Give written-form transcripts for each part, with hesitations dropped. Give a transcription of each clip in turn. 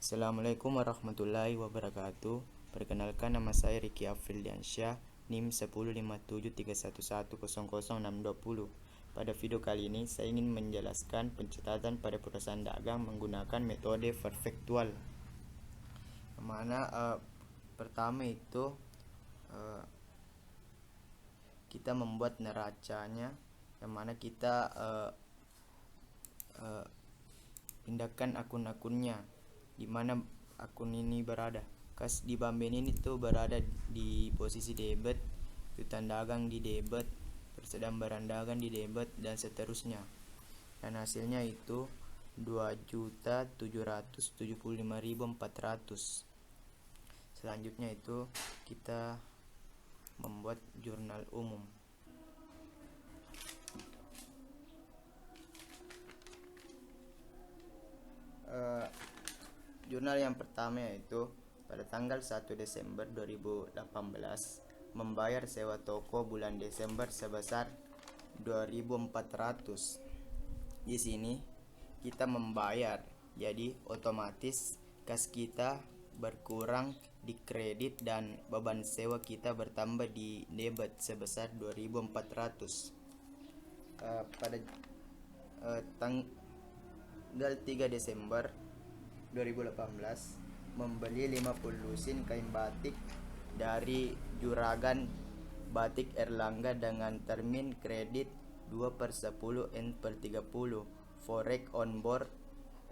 Assalamualaikum warahmatullahi wabarakatuh. Perkenalkan, nama saya Ricky Afriliansyah, NIM 1057311000620. Pada video kali ini saya ingin menjelaskan pencatatan pada perusahaan dagang menggunakan metode perfektual. Mana pertama itu kita membuat neracanya, yang mana kita pindahkan akun-akunnya di mana akun ini berada. Kas di Bank BNI itu berada di posisi debit, piutang dagang di debit, persediaan barang dagang di debit, dan seterusnya. Dan hasilnya itu 2.775.400. Selanjutnya itu kita membuat jurnal umum. Jurnal yang pertama yaitu pada tanggal 1 Desember 2018 membayar sewa toko bulan Desember sebesar 2.400. Di sini kita membayar, jadi otomatis kas kita berkurang di kredit dan beban sewa kita bertambah di debit sebesar 2.400. Pada tanggal 3 Desember 2018 membeli 50 lusin kain batik dari Juragan Batik Erlangga dengan termin kredit 2/10 N/30, forex on board,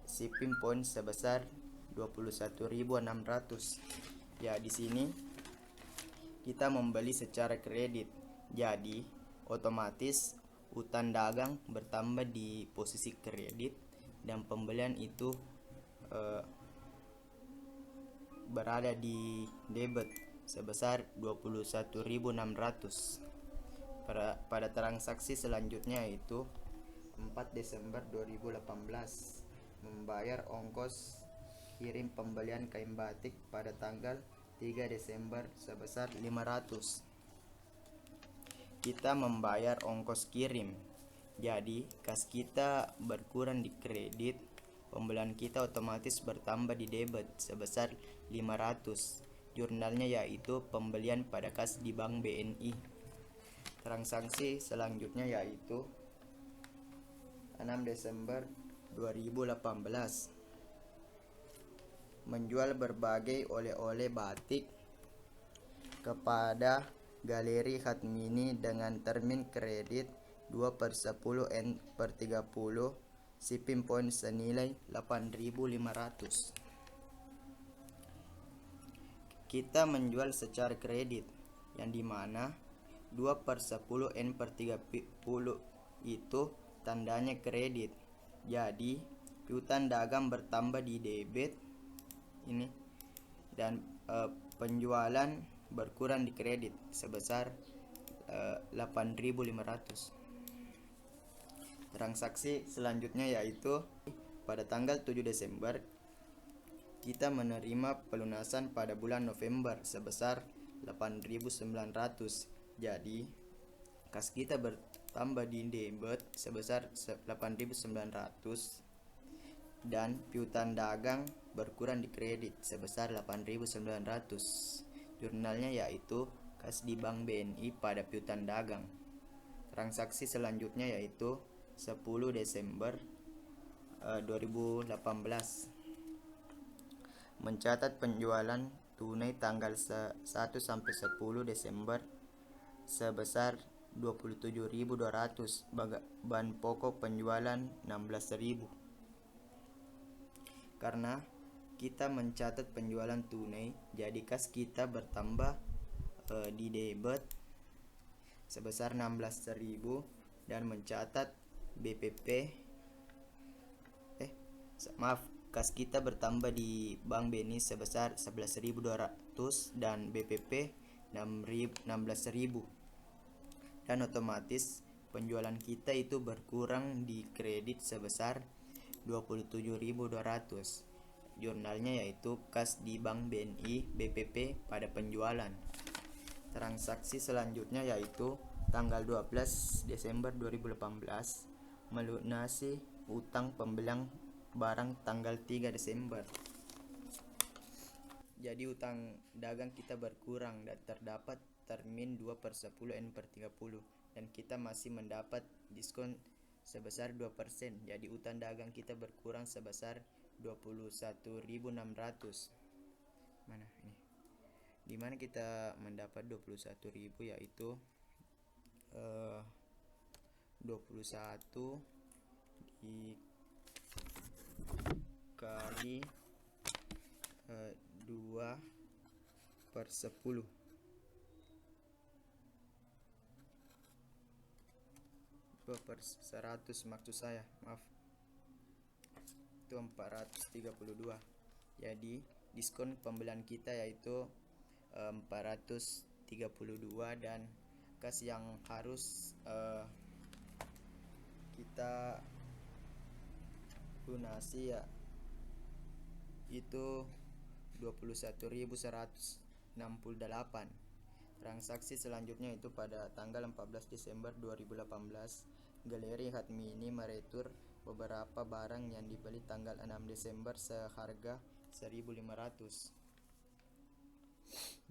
shipping point sebesar 21.600. Ya, di sini kita membeli secara kredit, jadi otomatis utang dagang bertambah di posisi kredit dan pembelian itu berada di debit sebesar 21.600. Pada transaksi selanjutnya yaitu 4 Desember 2018 membayar ongkos kirim pembelian kain batik pada tanggal 3 Desember sebesar 500. Kita membayar ongkos kirim, jadi kas kita berkurang di kredit, pembelian kita otomatis bertambah di debit sebesar 500. Jurnalnya yaitu pembelian pada kas di Bank BNI. Transaksi selanjutnya yaitu 6 Desember 2018 menjual berbagai oleh-oleh batik kepada Galeri Hatmini dengan termin kredit 2/10 N/30, shipping point senilai 8.500. Kita menjual secara kredit, yang dimana 2/10 N/30 itu tandanya kredit, jadi piutang dagang bertambah di debit ini, dan penjualan berkurang di kredit sebesar 8.500. Transaksi selanjutnya yaitu pada tanggal 7 Desember kita menerima pelunasan pada bulan November sebesar 8.900. Jadi kas kita bertambah di debit sebesar 8.900 dan piutang dagang berkurang di kredit sebesar 8.900. Jurnalnya yaitu kas di Bank BNI pada piutang dagang. Transaksi selanjutnya yaitu 10 Desember 2018 mencatat penjualan tunai tanggal 1 sampai 10 Desember sebesar 27.200, bahan pokok penjualan 16.000. Karena kita mencatat penjualan tunai, jadi kas kita bertambah di debit sebesar 16.000 dan mencatat kas kita bertambah di Bank BNI sebesar 11.200 dan BPP 16.000, dan otomatis penjualan kita itu berkurang di kredit sebesar 27.200. Jurnalnya yaitu kas di Bank BNI BPP pada penjualan. Transaksi selanjutnya yaitu tanggal 12 Desember 2018 melunasi utang pembelian barang tanggal 3 Desember. Jadi utang dagang kita berkurang dan terdapat termin 2/10 N/30 dan kita masih mendapat diskon sebesar 2%. Jadi utang dagang kita berkurang sebesar 21.600. Mana ini? Dimana kita mendapat 21.000, yaitu 21 dikali 2/10. 2/100 maksud saya, maaf, itu 432. Jadi diskon pembelian kita yaitu 432 dan kas yang harus kita lunasi ya itu 21.168. Transaksi selanjutnya itu pada tanggal 14 Desember 2018, Galeri Hatmini meretur beberapa barang yang dibeli tanggal 6 Desember seharga 1.500.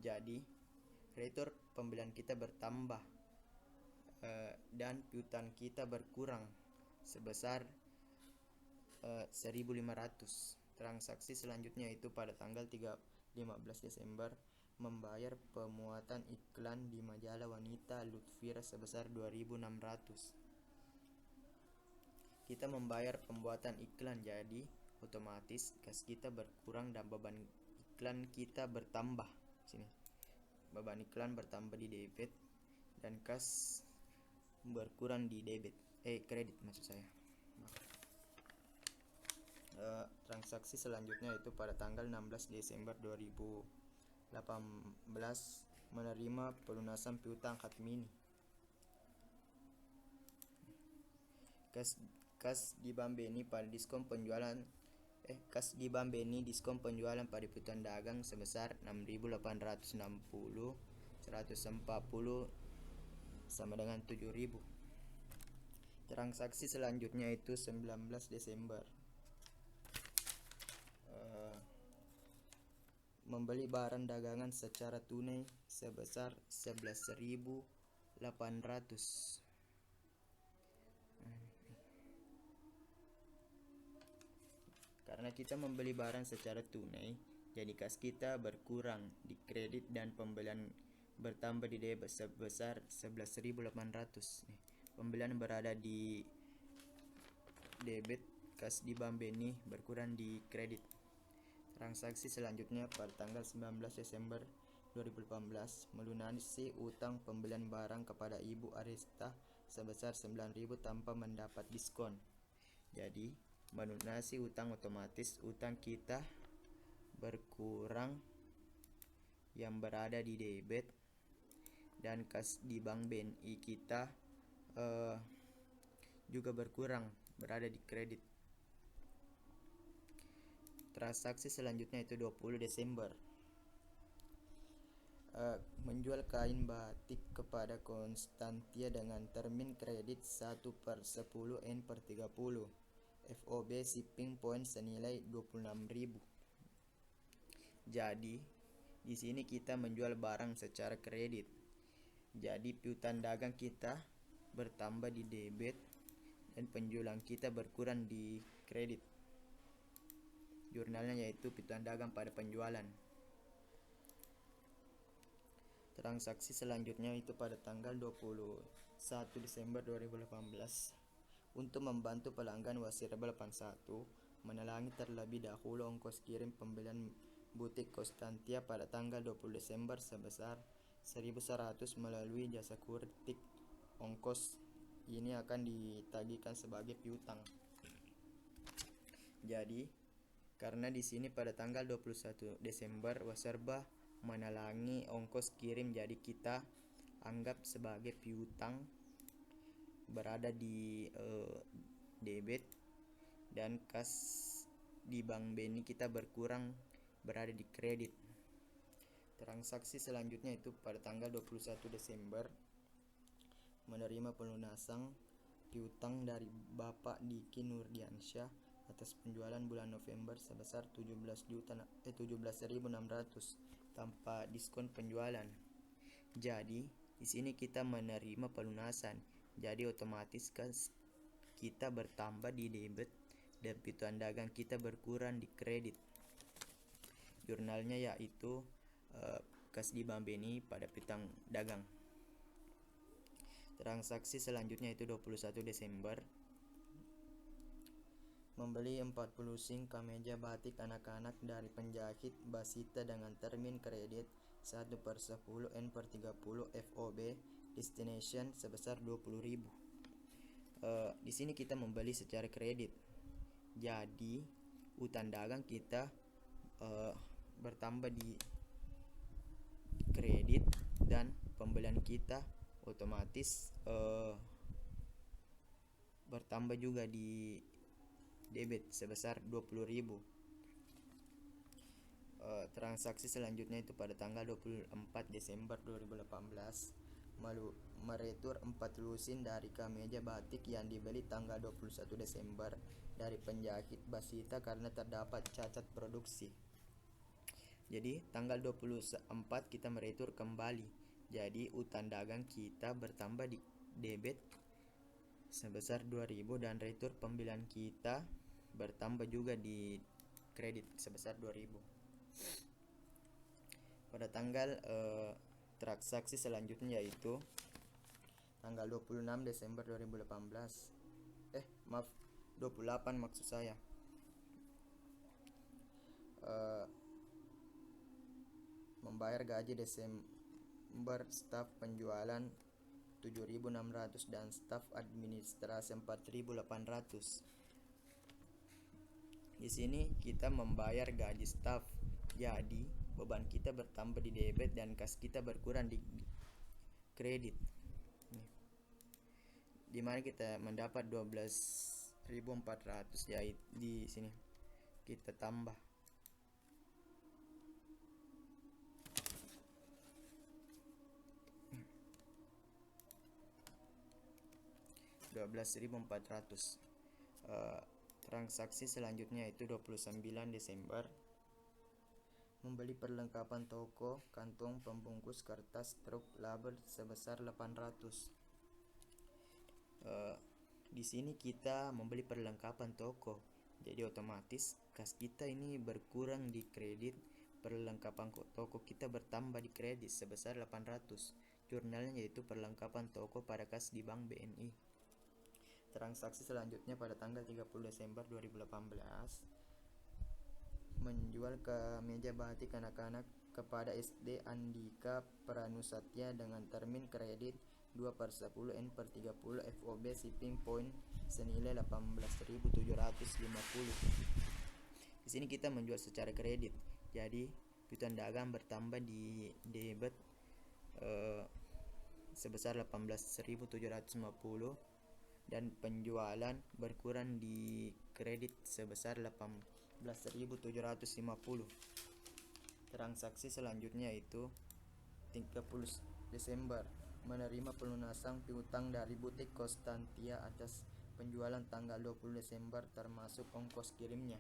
Jadi retur pembelian kita bertambah dan piutang kita berkurang sebesar 1.500. Transaksi selanjutnya itu pada tanggal 15 Desember membayar pemuatan iklan di majalah wanita Lutfira sebesar 2.600. Kita membayar pembuatan iklan, jadi otomatis kas kita berkurang dan beban iklan kita bertambah. Sini, beban iklan bertambah di debit dan kas berkurang di debit, kredit maksud saya. Transaksi selanjutnya itu pada tanggal 16 Desember 2018 menerima pelunasan piutang Hatmini. Kas di Bank BNI pada diskon penjualan kas di Bank BNI diskon penjualan pada piutang dagang sebesar 6.860, 140 sama dengan 7.000. Transaksi selanjutnya itu 19 Desember membeli barang dagangan secara tunai sebesar 11.800. Karena kita membeli barang secara tunai, jadi kas kita berkurang di kredit dan pembelian bertambah di debit sebesar 11.800. Pembelian berada di debit, kas di Bank BNI berkurang di kredit. Transaksi selanjutnya pada tanggal 19 Desember 2018 melunasi utang pembelian barang kepada Ibu Arista sebesar 9.000 tanpa mendapat diskon. Jadi melunasi utang otomatis utang kita berkurang yang berada di debit dan kas di Bank BNI kita juga berkurang berada di kredit. Transaksi selanjutnya itu 20 Desember menjual kain batik kepada Konstantia dengan termin kredit 1/10 N/30, FOB shipping point senilai 26.000. Jadi di sini kita menjual barang secara kredit, jadi piutang dagang kita bertambah di debit dan penjualan kita berkurang di kredit. Jurnalnya yaitu piutang dagang pada penjualan. Transaksi selanjutnya itu pada tanggal 21 Desember 2018 untuk membantu pelanggan Wasiraba 81 menelangi terlebih dahulu ongkos kirim pembelian butik Konstantia pada tanggal 20 Desember sebesar 1.100 melalui jasa kurir-tik. Ongkos ini akan ditagihkan sebagai piutang. Jadi karena di sini pada tanggal 21 Desember Wasiraba menelangi ongkos kirim, jadi kita anggap sebagai piutang berada di debit dan kas di Bank BNI kita berkurang berada di kredit. Transaksi selanjutnya itu pada tanggal 21 Desember menerima pelunasan piutang dari Bapak Diki Nurdiansyah atas penjualan bulan November sebesar 17.600 tanpa diskon penjualan. Jadi di sini kita menerima pelunasan, jadi otomatis kita bertambah di debit dan piutang dagang kita berkurang di kredit. Jurnalnya yaitu kas di Bank BNI pada piutang dagang. Transaksi selanjutnya itu 21 Desember. Membeli 40 sing kemeja batik anak-anak dari penjahit Basita dengan termin kredit 1/10 N/30 FOB destination sebesar 20.000. Di sini kita membeli secara kredit. Jadi utang dagang kita bertambah di kredit dan pembelian kita otomatis bertambah juga di debit sebesar 20.000. Transaksi selanjutnya itu pada tanggal 24 Desember 2018 meretur 4 lusin dari kemeja batik yang dibeli tanggal 21 Desember dari penjahit Basita karena terdapat cacat produksi. Jadi tanggal 24 kita meretur kembali. Jadi utang dagang kita bertambah di debit sebesar 2.000 dan retur pembelian kita bertambah juga di kredit sebesar 2.000. Pada tanggal transaksi selanjutnya yaitu tanggal 26 Desember 2018. 28 maksud saya. Membayar gaji Desember staf penjualan 7.600 dan staf administrasi 4.800. Di sini kita membayar gaji staf, jadi beban kita bertambah di debit dan kas kita berkurang di kredit. Di mana kita mendapat 12.400, ya di sini kita tambah 12.400. Transaksi selanjutnya itu 29 Desember. Membeli perlengkapan toko, kantong pembungkus kertas, truk, label sebesar 800. Di sini kita membeli perlengkapan toko, jadi otomatis kas kita ini berkurang di kredit. Perlengkapan toko kita bertambah di kredit sebesar 800. Jurnalnya yaitu perlengkapan toko pada kas di Bank BNI. Transaksi selanjutnya pada tanggal 30 Desember 2018 menjual kemeja batik anak-anak kepada SD Andika Pranusatya dengan termin kredit 2/10 N/30 FOB shipping point senilai 18.750. Di sini kita menjual secara kredit, jadi piutang dagang bertambah di debit sebesar 18.750 dan penjualan berkurang di kredit sebesar 18.750. Transaksi selanjutnya itu 30 Desember menerima pelunasan piutang dari butik Konstantia atas penjualan tanggal 20 Desember termasuk ongkos kirimnya.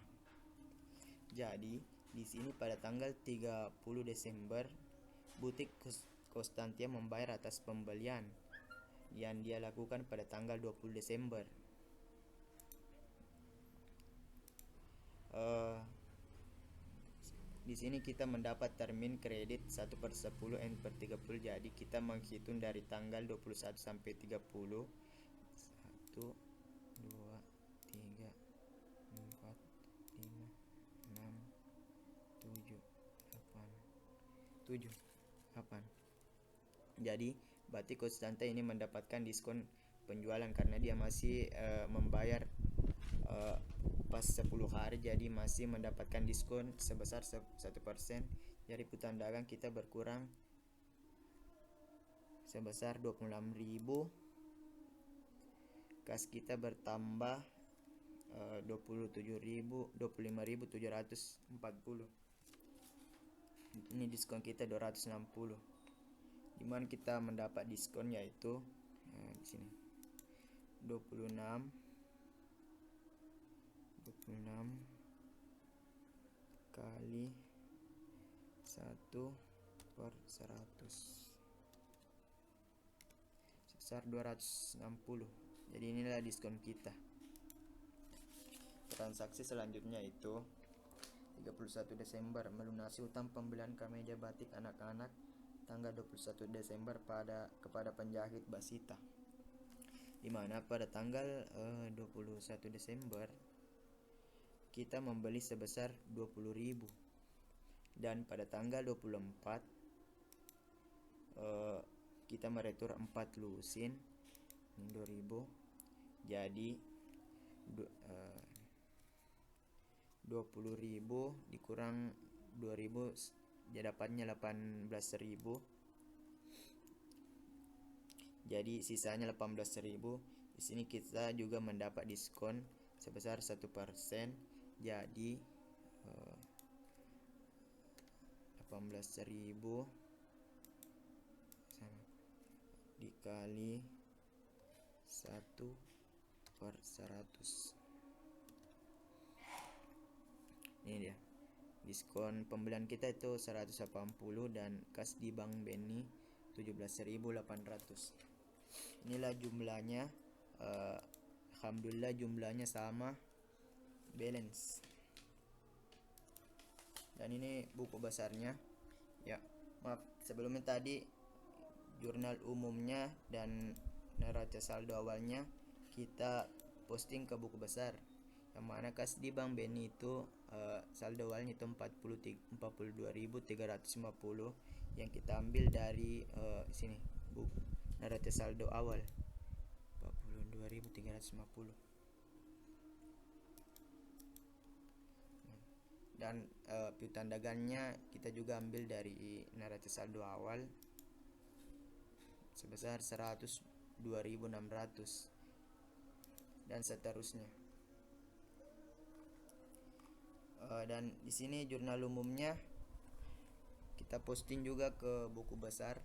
Jadi di sini pada tanggal 30 Desember butik Konstantia membayar atas pembelian yang dia lakukan pada tanggal 20 Desember. Di sini kita mendapat termin kredit 1/10 N/30, jadi kita menghitung dari tanggal 21 sampai 30. 1 2 3 4 5 6 7 8. Jadi batik Konstanta ini mendapatkan diskon penjualan karena dia masih membayar pas 10 hari, jadi masih mendapatkan diskon sebesar 1%. Jadi piutang dagang kita berkurang sebesar 26.000. Kas kita bertambah 25.740. Ini diskon kita 260. Dimana kita mendapat diskon yaitu di sini 26 6 kali 1/100 sebesar 260. Jadi inilah diskon kita. Transaksi selanjutnya itu 31 Desember melunasi utang pembelian kemeja batik anak-anak tanggal 21 Desember kepada penjahit Basita, dimana pada tanggal 21 Desember kita membeli sebesar 20.000 dan pada tanggal 24 kita meretur 4 lusin 2.000, jadi 20.000 dikurang 2.000 ya dapatnya 18.000, jadi sisanya 18.000. Di sini kita juga mendapat diskon sebesar 1%, jadi 18.000 dikali 1/100. Ini dia diskon pembelian kita itu 180 dan kas di Bank BNI 17.800. Inilah jumlahnya. Alhamdulillah jumlahnya sama balance. Dan ini buku besarnya ya. Maaf, sebelumnya tadi jurnal umumnya dan neraca saldo awalnya kita posting ke buku besar, yang mana kas di Bank BNI itu saldo awalnya itu 42.350 yang kita ambil dari sini buku neraca saldo awal 42.350. Dan piutang dagangnya kita juga ambil dari neraca saldo awal sebesar 102.600 dan seterusnya. Dan di sini jurnal umumnya kita posting juga ke buku besar,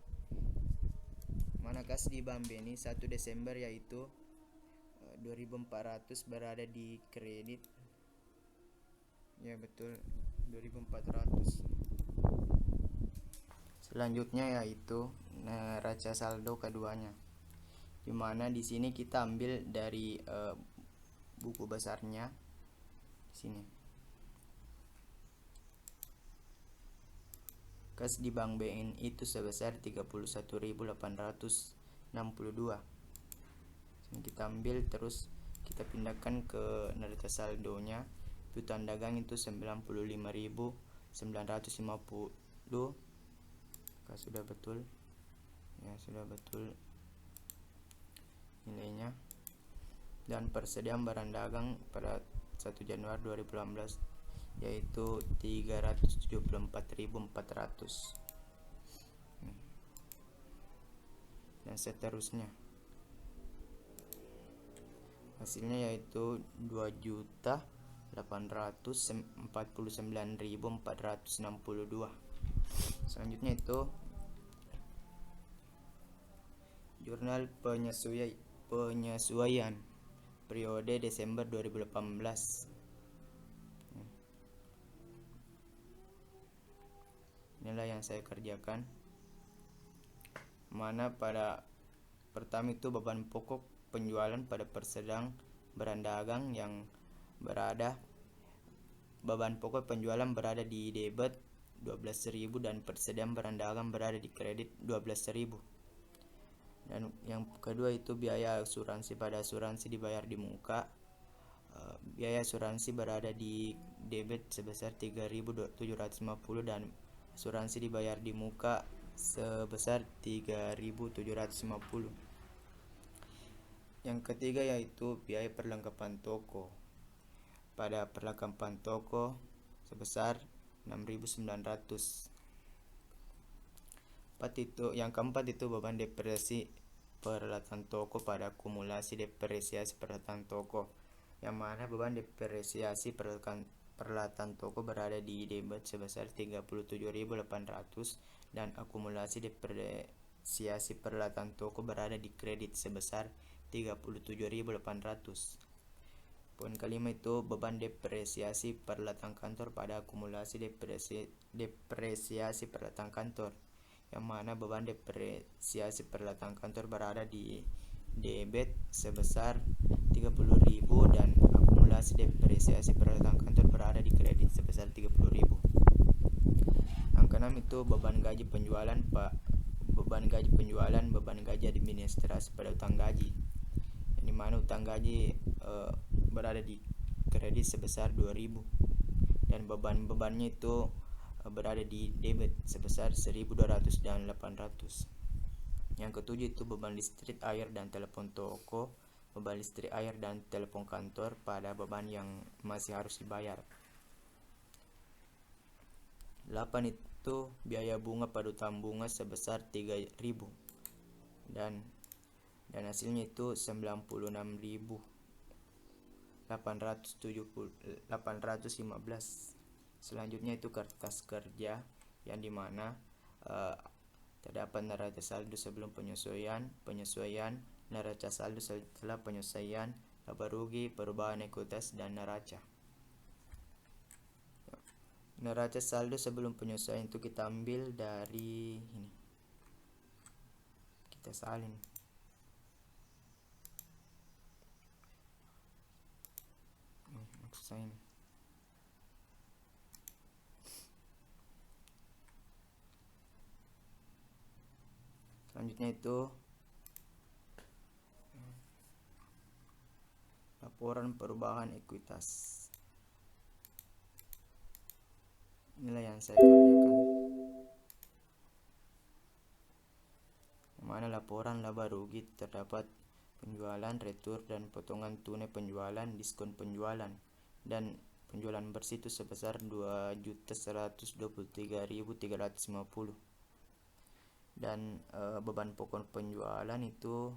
mana kas di Bank BNI 1 Desember yaitu 2.400 berada di kredit. Ya betul, 2.400. Selanjutnya yaitu neraca saldo keduanya, dimana di sini kita ambil dari buku besarnya di sini. Kas di Bank BNI itu sebesar 31.862. Kita ambil terus kita pindahkan ke neraca saldonya. Piutang dagang itu 95.950. Sudah betul ya, sudah betul nilainya. Dan persediaan barang dagang pada 1 Januari 2018 yaitu 374.400 dan seterusnya. Hasilnya yaitu 2.849.462. Selanjutnya itu jurnal penyesuaian periode Desember 2018. Inilah yang saya kerjakan, mana pada pertama itu beban pokok penjualan pada persedang barang dagang yang berada beban pokok penjualan berada di debit 12.000 dan persediaan barang dagang berada di kredit 12.000. Dan yang kedua itu biaya asuransi pada asuransi dibayar di muka. Biaya asuransi berada di debit sebesar 3.750 dan asuransi dibayar di muka sebesar 3.750. Yang ketiga yaitu biaya perlengkapan toko. Pada perlengkapan toko sebesar 6.900. Yang keempat itu beban depresiasi peralatan toko pada akumulasi depresiasi peralatan toko, yang mana beban depresiasi peralatan toko berada di debit sebesar 37.800 dan akumulasi depresiasi peralatan toko berada di kredit sebesar 37.800. Poin kelima itu beban depresiasi peralatan kantor pada akumulasi depresiasi peralatan kantor, yang mana beban depresiasi peralatan kantor berada di debit sebesar 30.000 dan akumulasi depresiasi peralatan kantor berada di kredit sebesar 30.000. Yang keenam itu beban gaji penjualan, beban gaji administrasi pada utang gaji, yang dimana utang gaji berada di kredit sebesar 2.000 dan bebannya itu berada di debit sebesar 1.200 dan 800. Yang ketujuh itu beban listrik, air, dan telepon toko, beban listrik, air, dan telepon kantor pada beban yang masih harus dibayar. 8 itu biaya bunga pada utang bunga sebesar 3.000 dan hasilnya itu 96.815. Selanjutnya itu kertas kerja, yang dimana terdapat neraca saldo sebelum penyesuaian, neraca saldo setelah penyesuaian, laba rugi, perubahan ekuitas, dan neraca. Neraca saldo sebelum penyesuaian itu kita ambil dari ini, kita salin. Selanjutnya itu laporan perubahan ekuitas. Inilah yang saya kerjakan, yang mana laporan laba rugi terdapat penjualan, retur, dan potongan tunai penjualan, diskon penjualan, dan penjualan bersih itu sebesar 2.123.350. Dan beban pokok penjualan itu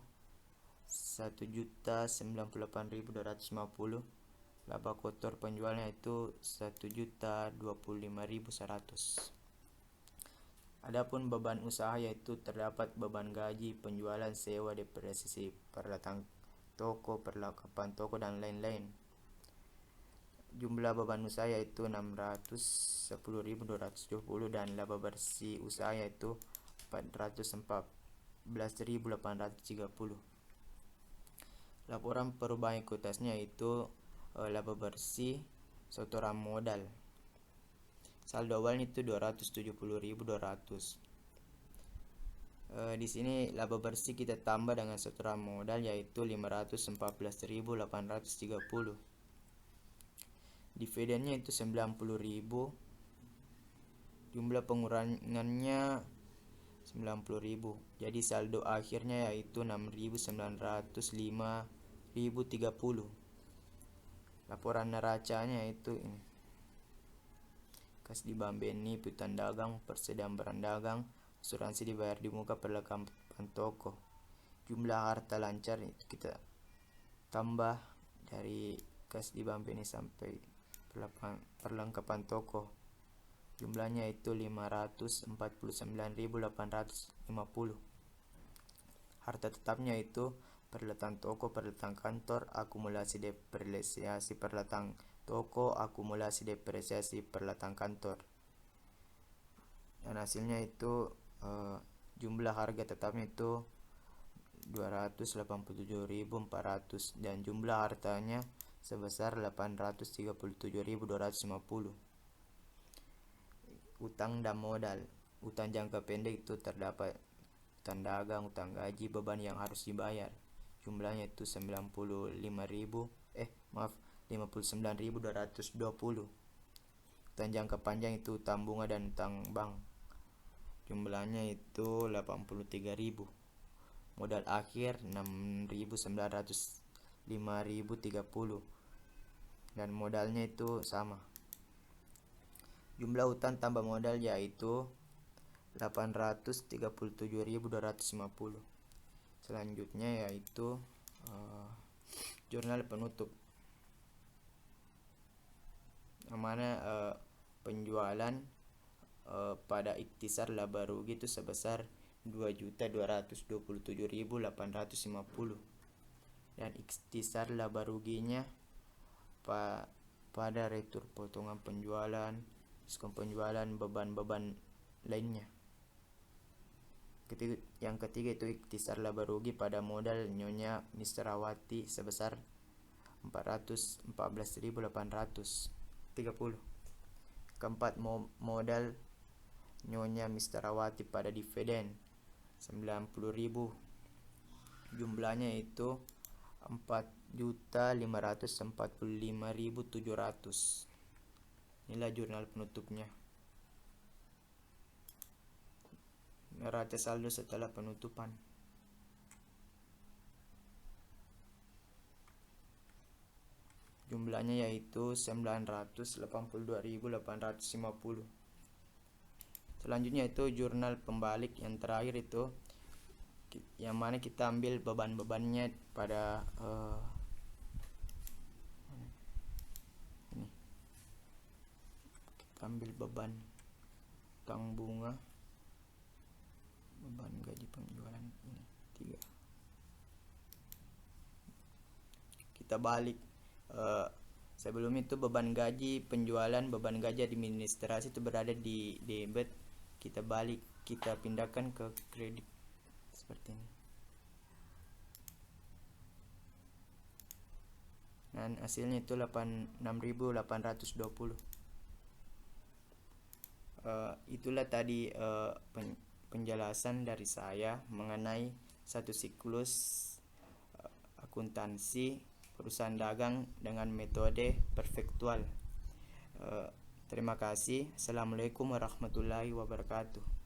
1.098.250. Laba kotor penjualnya itu 1.025.100. Adapun beban usaha yaitu terdapat beban gaji, penjualan, sewa, depresiasi peralatan toko, perlengkapan toko, dan lain-lain. Jumlah beban usaha yaitu 610.270 dan laba bersih usaha yaitu 414.830. Laporan perubahan ekuitasnya itu laba bersih setoran modal. Saldo awalnya itu 270.200. Di sini laba bersih kita tambah dengan setoran modal yaitu 514.830. Dividennya itu 90.000. Jumlah pengurangannya 90.000. Jadi saldo akhirnya yaitu 6.905.030. Laporan neracanya itu ini. Kas di Bambeni, piutang dagang, persediaan barang dagang, asuransi dibayar di muka, perlengkapan toko. Jumlah harta lancar itu kita tambah dari kas di Bambeni sampai perlengkapan toko. Jumlahnya itu 549.850. Harta tetapnya itu peralatan toko, peralatan kantor, akumulasi depresiasi peralatan toko, akumulasi depresiasi peralatan kantor. Dan hasilnya itu jumlah harga tetapnya itu 287.400 dan jumlah hartanya sebesar 837.250. Utang dan modal. Utang jangka pendek itu terdapat utang dagang, utang gaji, beban yang harus dibayar. Jumlahnya itu 59.220. Utang jangka panjang itu utang bunga dan utang bank. Jumlahnya itu 83.000. Modal akhir 6.900, 5.030. Dan modalnya itu sama. Jumlah utang tambah modal yaitu 837.250. Selanjutnya yaitu jurnal penutup, yang mana penjualan pada ikhtisar laba rugi itu sebesar 2.227.850 dan ikhtisar laba ruginya pada retur potongan penjualan, diskon penjualan, beban-beban lainnya. Yang ketiga itu ikhtisar laba rugi pada modal Nyonya Misrawati sebesar 414.830. Keempat, modal Nyonya Misrawati pada dividen 90.000. Jumlahnya itu 4.545.700. Inilah jurnal penutupnya. Neraca saldo setelah penutupan. Jumlahnya yaitu 982.850. Selanjutnya itu jurnal pembalik yang terakhir itu, yang mana kita ambil beban-bebannya pada ini. Kita ambil beban utang bunga, beban gaji penjualan, ini 3. Kita balik. Sebelum itu beban gaji penjualan, beban gaji administrasi itu berada di debit. Kita balik, kita pindahkan ke kredit seperti ini. Dan hasilnya itu 86.820. Itulah tadi penjelasan dari saya mengenai satu siklus akuntansi perusahaan dagang dengan metode perfektual. Terima kasih. Assalamualaikum warahmatullahi wabarakatuh.